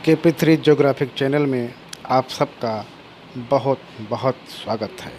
KP3 geographic channel में आप सबका बहुत बहुत स्वागत है।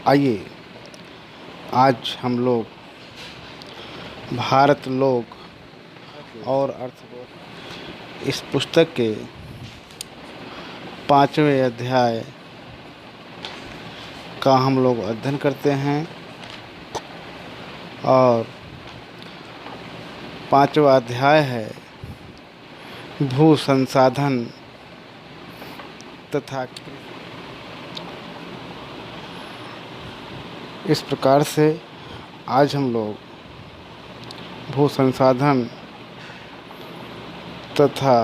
आइए आज हम लोग भारत लोक और अर्थव्यवस्था इस पुस्तक के 5वें अध्याय का हम लोग अध्ययन करते हैं और 5वां अध्याय है भू संसाधन तथा इस प्रकार से आज हम लोग भू संसाधन तथा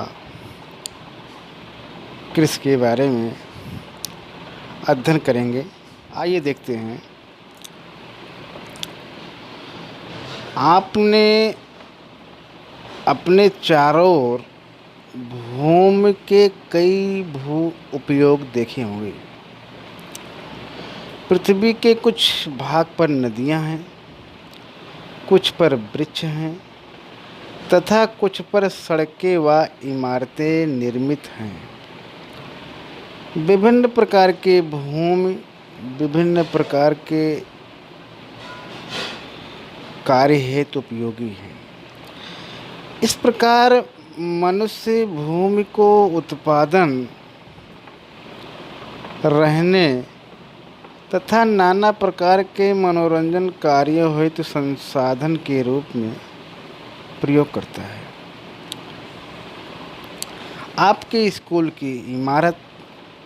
कृषि के बारे में अध्ययन करेंगे। आइए देखते हैं। आपने अपने चारों ओर भूमि के कई भू उपयोग देखे होंगे। पृथ्वी के कुछ भाग पर नदियां हैं, कुछ पर वृक्ष हैं तथा कुछ पर सड़कें व इमारतें निर्मित हैं। विभिन्न प्रकार के भूमि विभिन्न प्रकार के कार्य हेतु उपयोगी हैं। इस प्रकार मनुष्य भूमि को उत्पादन, रहने तथा नाना प्रकार के मनोरंजन कार्यों हेतु संसाधन के रूप में प्रयोग करता है। आपके स्कूल की इमारत,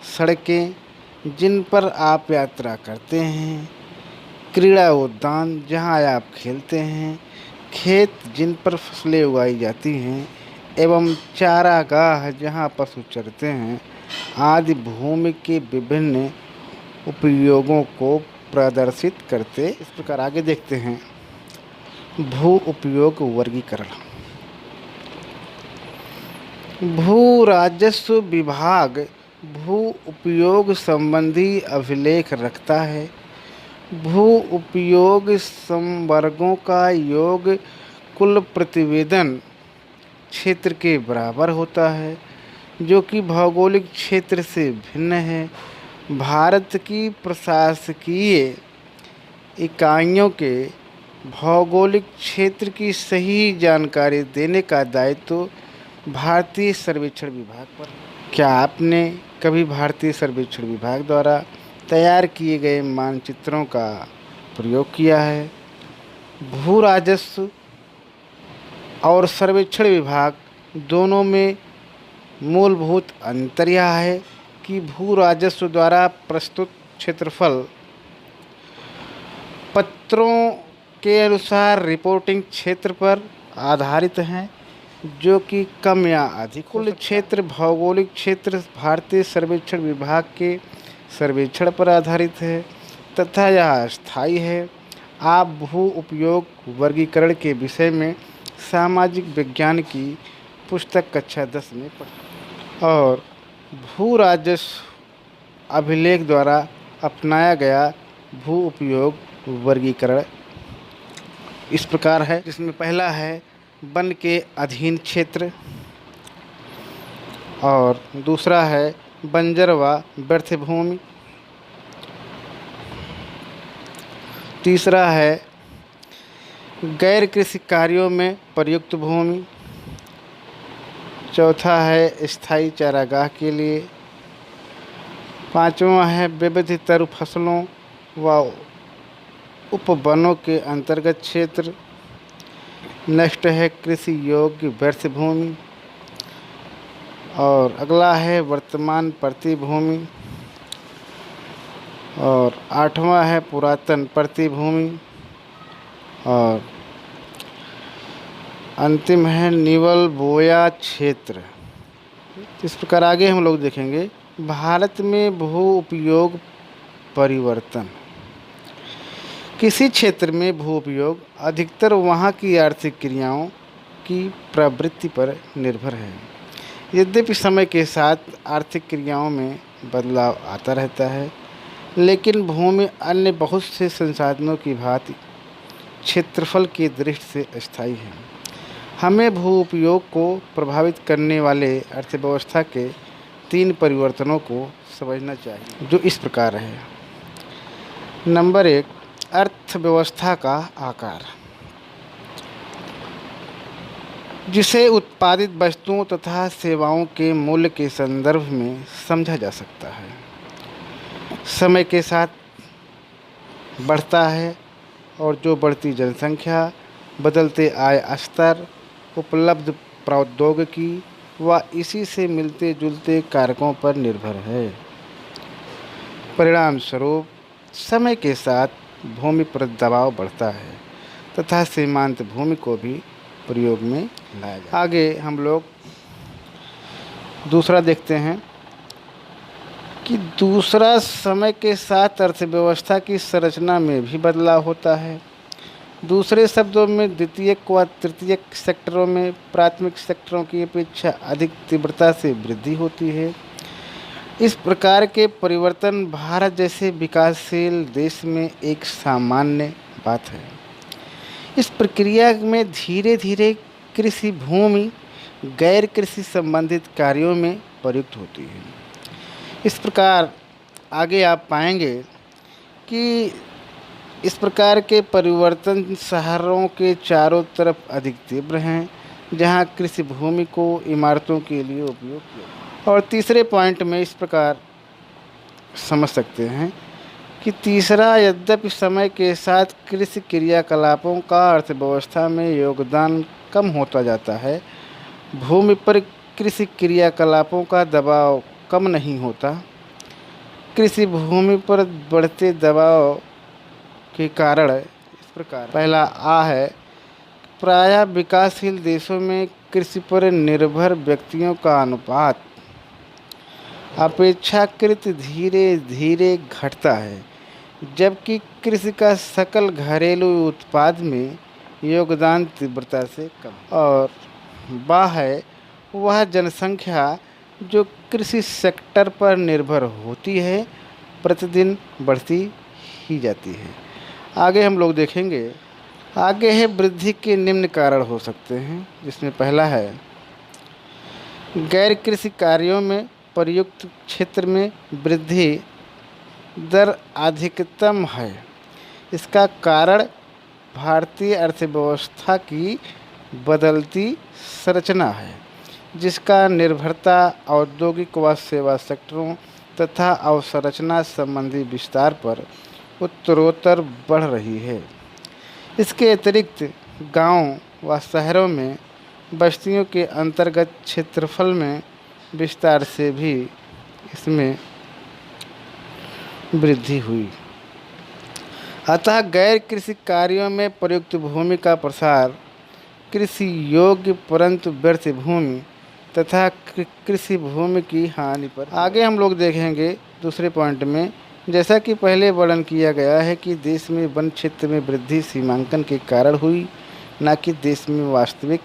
सड़कें जिन पर आप यात्रा करते हैं, क्रीड़ा उद्यान जहां आप खेलते हैं, खेत जिन पर फसलें उगाई जाती हैं एवं चारागाह जहाँ पशु चरते हैं आदि भूमि के विभिन्न उपयोगों को प्रदर्शित करते। इस प्रकार आगे देखते हैं। भू उपयोग वर्गीकरण। भू राजस्व विभाग भू उपयोग संबंधी अभिलेख रखता है। भू उपयोग समवर्गों का योग कुल प्रतिवेदन क्षेत्र के बराबर होता है, जो कि भौगोलिक क्षेत्र से भिन्न है। भारत की प्रशासकीय इकाइयों के भौगोलिक क्षेत्र की सही जानकारी देने का दायित्व भारतीय सर्वेक्षण विभाग पर है। क्या आपने कभी भारतीय सर्वेक्षण विभाग द्वारा तैयार किए गए मानचित्रों का प्रयोग किया है? भू राजस्व और सर्वेक्षण विभाग दोनों में मूलभूत अंतर यह है कि भू राजस्व द्वारा प्रस्तुत क्षेत्रफल पत्रों के अनुसार रिपोर्टिंग क्षेत्र पर आधारित हैं, जो कि कम या अधिक। कुल क्षेत्र भौगोलिक क्षेत्र भारतीय सर्वेक्षण विभाग के सर्वेक्षण पर आधारित है तथा यह स्थायी है। आप भू उपयोग वर्गीकरण के विषय में सामाजिक विज्ञान की पुस्तक कक्षा 10 में पढ़ें और भू राजस्व अभिलेख द्वारा अपनाया गया भू उपयोग वर्गीकरण इस प्रकार है, जिसमें पहला है वन के अधीन क्षेत्र और दूसरा है बंजर व व्यर्थ भूमि, तीसरा है गैर कृषि कार्यों में प्रयुक्त भूमि, चौथा है स्थायी चारागाह के लिए, पांचवा है विविधतर फसलों व उपवनों के अंतर्गत क्षेत्र, नेक्स्ट है कृषि योग्य व्यर्थ भूमि और अगला है वर्तमान प्रतिभूमि और आठवां है पुरातन प्रतिभूमि और अंतिम है निवल बोया क्षेत्र। इस प्रकार आगे हम लोग देखेंगे। भारत में भू उपयोग परिवर्तन। किसी क्षेत्र में भू उपयोग अधिकतर वहाँ की आर्थिक क्रियाओं की प्रवृत्ति पर निर्भर है। यद्यपि समय के साथ आर्थिक क्रियाओं में बदलाव आता रहता है, लेकिन भूमि अन्य बहुत से संसाधनों की भांति क्षेत्रफल की दृष्टि से अस्थायी है। हमें भू उपयोग को प्रभावित करने वाले अर्थव्यवस्था के 3 परिवर्तनों को समझना चाहिए, जो इस प्रकार है। नंबर 1, अर्थव्यवस्था का आकार, जिसे उत्पादित वस्तुओं तथा सेवाओं के मूल्य के संदर्भ में समझा जा सकता है। समय के साथ बढ़ता है और जो बढ़ती जनसंख्या, बदलते आय स्तर, उपलब्ध प्रौद्योगिकी व इसी से मिलते जुलते कारकों पर निर्भर है। परिणाम स्वरूप समय के साथ भूमि पर दबाव बढ़ता है तथा सीमांत भूमि को भी प्रयोग में लाया जाता है। आगे हम लोग दूसरा देखते हैं कि दूसरा, समय के साथ अर्थव्यवस्था की संरचना में भी बदलाव होता है। दूसरे शब्दों में द्वितीयक व तृतीयक सेक्टरों में प्राथमिक सेक्टरों की अपेक्षा अधिक तीव्रता से वृद्धि होती है। इस प्रकार के परिवर्तन भारत जैसे विकासशील देश में एक सामान्य बात है। इस प्रक्रिया में धीरे धीरे कृषि भूमि गैर कृषि संबंधित कार्यों में प्रयुक्त होती है। इस प्रकार आगे आप पाएंगे कि इस प्रकार के परिवर्तन शहरों के चारों तरफ अधिक तीव्र हैं, जहां कृषि भूमि को इमारतों के लिए उपयोग किया। और तीसरे पॉइंट में इस प्रकार समझ सकते हैं कि तीसरा, यद्यपि समय के साथ कृषि क्रियाकलापों का अर्थव्यवस्था में योगदान कम होता जाता है, भूमि पर कृषि क्रियाकलापों का दबाव कम नहीं होता। कृषि भूमि पर बढ़ते दबाव के कारण इस प्रकार, पहला आ है, प्रायः विकासशील देशों में कृषि पर निर्भर व्यक्तियों का अनुपात अपेक्षाकृत धीरे धीरे घटता है, जबकि कृषि का सकल घरेलू उत्पाद में योगदान तीव्रता से कम। और बा है, वह जनसंख्या जो कृषि सेक्टर पर निर्भर होती है, प्रतिदिन बढ़ती ही जाती है। आगे हम लोग देखेंगे, आगे है वृद्धि के निम्न कारण हो सकते हैं, जिसमें पहला है, गैर कृषि कार्यों में प्रयुक्त क्षेत्र में वृद्धि दर अधिकतम है। इसका कारण भारतीय अर्थव्यवस्था की बदलती संरचना है, जिसका निर्भरता औद्योगिक व सेवा सेक्टरों तथा अवसंरचना संबंधी विस्तार पर उत्तरोत्तर बढ़ रही है। इसके अतिरिक्त गांव व शहरों में बस्तियों के अंतर्गत क्षेत्रफल में विस्तार से भी इसमें वृद्धि हुई। अतः गैर कृषि कार्यों में प्रयुक्त भूमि का प्रसार कृषि योग्य परंतु व्यर्थ भूमि तथा कृषि भूमि की हानि पर। आगे हम लोग देखेंगे दूसरे पॉइंट में, जैसा कि पहले वर्णन किया गया है कि देश में वन क्षेत्र में वृद्धि सीमांकन के कारण हुई, न कि देश में वास्तविक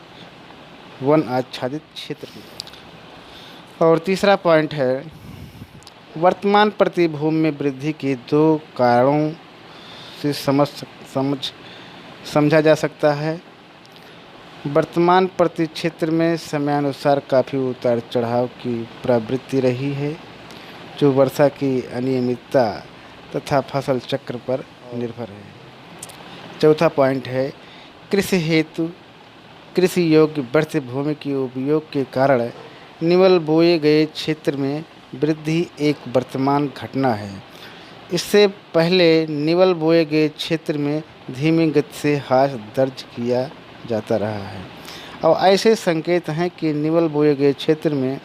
वन आच्छादित क्षेत्र की। और तीसरा पॉइंट है, वर्तमान प्रति भूमि में वृद्धि के 2 कारणों से समझा जा सकता है। वर्तमान प्रति क्षेत्र में समयानुसार काफ़ी उतार चढ़ाव की प्रवृत्ति रही है, जो वर्षा की अनियमितता तथा फसल चक्र पर निर्भर है। चौथा पॉइंट है, कृषि हेतु कृषि योग्य व्यर्थ भूमि के उपयोग के कारण निवल बोए गए क्षेत्र में वृद्धि एक वर्तमान घटना है। इससे पहले निवल बोए गए क्षेत्र में धीमी गति से ह्रास दर्ज किया जाता रहा है। और ऐसे संकेत हैं कि निवल बोए गए क्षेत्र में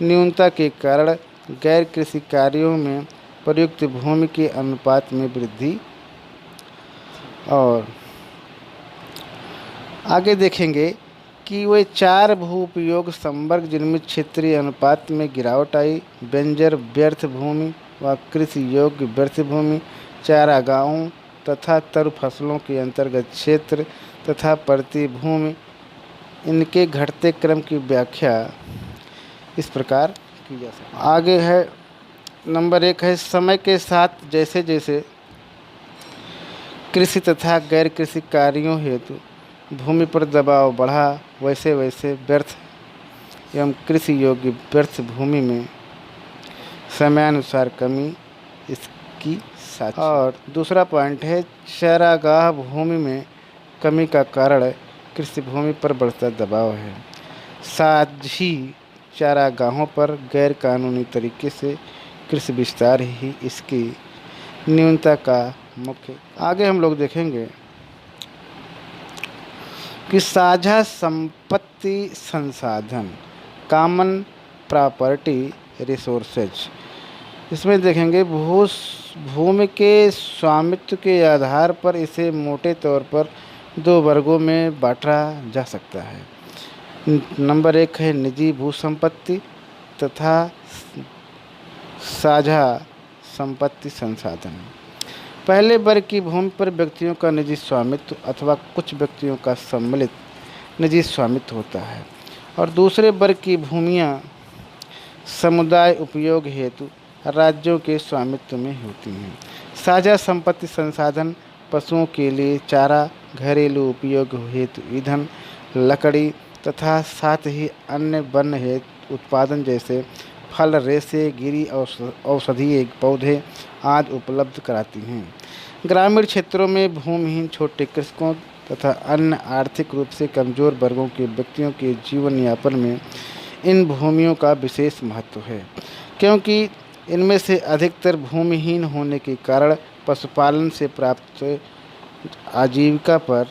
न्यूनता के कारण गैर कृषि कार्यों में प्रयुक्त भूमि के अनुपात में वृद्धि। और आगे देखेंगे कि वे 4 भू उपयोग संवर्ग जिनमें क्षेत्रीय अनुपात में गिरावट आई, बंजर व्यर्थ भूमि व कृषि योग्य व्यर्थ भूमि, चारागाहों तथा तरु फसलों के अंतर्गत क्षेत्र तथा प्रति भूमि, इनके घटते क्रम की व्याख्या इस प्रकार की जा सकती है। आगे है नंबर 1 है, समय के साथ जैसे जैसे कृषि तथा गैर कृषि कार्यों हेतु भूमि पर दबाव बढ़ा, वैसे वैसे व्यर्थ एवं कृषि योग्य व्यर्थ भूमि में समयानुसार कमी इसकी साक्षी। और दूसरा पॉइंट है चारागाह भूमि में कमी का कारण कृषि भूमि पर बढ़ता दबाव है। साथ ही चारागाहों पर गैर कानूनी तरीके से कृषि विस्तार ही इसकी न्यूनता का मुख्य। आगे हम लोग देखेंगे कि साझा संपत्ति संसाधन, कॉमन प्रॉपर्टी रिसोर्सेज। इसमें देखेंगे भूमि के स्वामित्व के आधार पर इसे मोटे तौर पर दो वर्गों में बांटा जा सकता है। नंबर 1 है निजी भू संपत्ति तथा साझा संपत्ति संसाधन। पहले वर्ग की भूमि पर व्यक्तियों का निजी स्वामित्व अथवा कुछ व्यक्तियों का सम्मिलित निजी स्वामित्व होता है और दूसरे वर्ग की भूमियाँ समुदाय उपयोग हेतु राज्यों के स्वामित्व में होती हैं। साझा संपत्ति संसाधन पशुओं के लिए चारा, घरेलू उपयोग हेतु ईंधन, लकड़ी तथा साथ ही अन्य वन हेतु उत्पादन जैसे फल, रेशे, गिरी औषधीय पौधे आदि उपलब्ध कराती हैं। ग्रामीण क्षेत्रों में भूमिहीन छोटे कृषकों तथा अन्य आर्थिक रूप से कमज़ोर वर्गों के व्यक्तियों के जीवन यापन में इन भूमियों का विशेष महत्व है, क्योंकि इनमें से अधिकतर भूमिहीन होने के कारण पशुपालन से प्राप्त आजीविका पर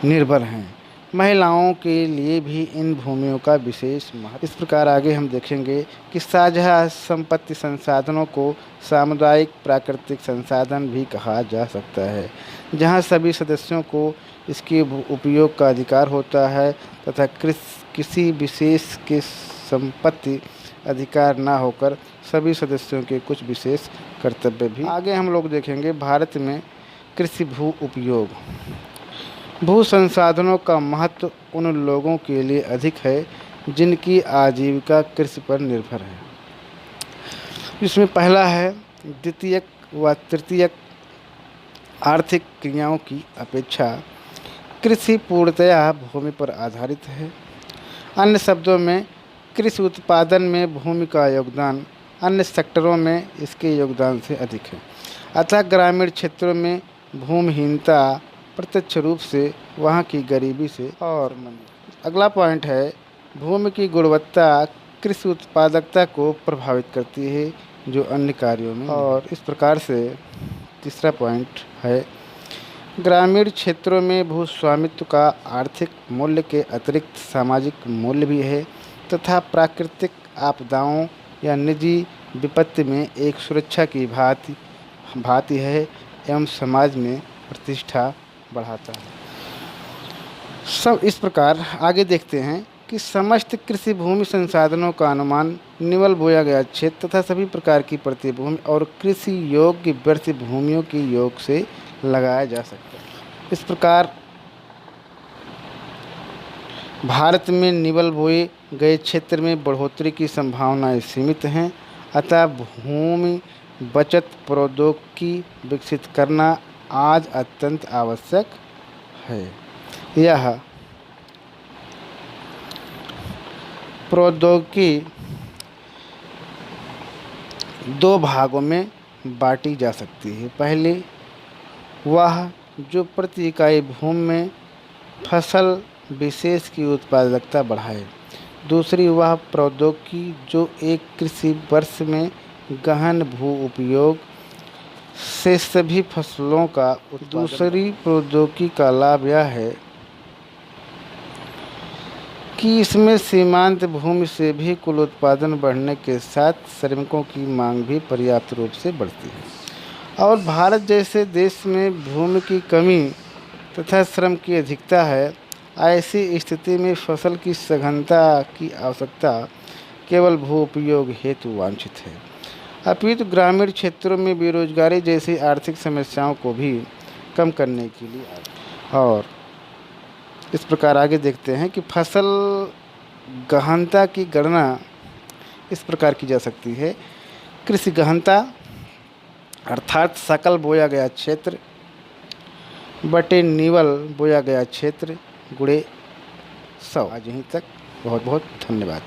निर्भर हैं। महिलाओं के लिए भी इन भूमियों का विशेष महत्व। इस प्रकार आगे हम देखेंगे कि साझा संपत्ति संसाधनों को सामुदायिक प्राकृतिक संसाधन भी कहा जा सकता है, जहां सभी सदस्यों को इसके उपयोग का अधिकार होता है तथा किसी विशेष के संपत्ति अधिकार न होकर सभी सदस्यों के कुछ विशेष कर्तव्य भी। आगे हम लोग देखेंगे भारत में कृषि भू उपयोग। भू संसाधनों का महत्व उन लोगों के लिए अधिक है जिनकी आजीविका कृषि पर निर्भर है। इसमें पहला है द्वितीयक व तृतीयक आर्थिक क्रियाओं की अपेक्षा कृषि पूर्णतया भूमि पर आधारित है। अन्य शब्दों में कृषि उत्पादन में भूमि का योगदान अन्य सेक्टरों में इसके योगदान से अधिक है। अतः ग्रामीण क्षेत्रों में भूमिहीनता प्रत्यक्ष रूप से वहाँ की गरीबी से और अगला पॉइंट है भूमि की गुणवत्ता कृषि उत्पादकता को प्रभावित करती है जो अन्य कार्यों में। और इस प्रकार से तीसरा पॉइंट है ग्रामीण क्षेत्रों में भू स्वामित्व का आर्थिक मूल्य के अतिरिक्त सामाजिक मूल्य भी है तथा प्राकृतिक आपदाओं या निजी विपत्ति में एक सुरक्षा की भांति है एवं समाज में प्रतिष्ठा बढ़ाता है। सब इस प्रकार आगे देखते हैं कि समस्त कृषि भूमि संसाधनों का अनुमान निवल बोया गया क्षेत्र तथा सभी प्रकार की प्रतिभूमि और कृषि योग्य व्यर्थ भूमियों के योग से लगाया जा सकता है। इस प्रकार भारत में निवल बोए गए क्षेत्र में बढ़ोतरी की संभावनाएं सीमित हैं, अतः भूमि बचत प्रौद्योगिकी विकसित करना आज अत्यंत आवश्यक है। यह प्रौद्योगिकी दो भागों में बांटी जा सकती है। पहले वह जो प्रति इकाई भूमि में फसल विशेष की उत्पादकता बढ़ाए। दूसरी वह प्रौद्योगिकी जो एक कृषि वर्ष में गहन भू उपयोग से सभी फसलों का। दूसरी प्रौद्योगिकी का लाभ यह है कि इसमें सीमांत भूमि से भी कुल उत्पादन बढ़ने के साथ श्रमिकों की मांग भी पर्याप्त रूप से बढ़ती है। और भारत जैसे देश में भूमि की कमी तथा श्रम की अधिकता है, ऐसी स्थिति में फसल की सघनता की आवश्यकता केवल भू उपयोग हेतु वांछित है, अपितु ग्रामीण क्षेत्रों में बेरोजगारी जैसी आर्थिक समस्याओं को भी कम करने के लिए। और इस प्रकार आगे देखते हैं कि फसल गहनता की गणना इस प्रकार की जा सकती है। कृषि गहनता अर्थात सकल बोया गया क्षेत्र बटे नीवल बोया गया क्षेत्र गुड़े 100। आज यहीं तक, बहुत बहुत धन्यवाद।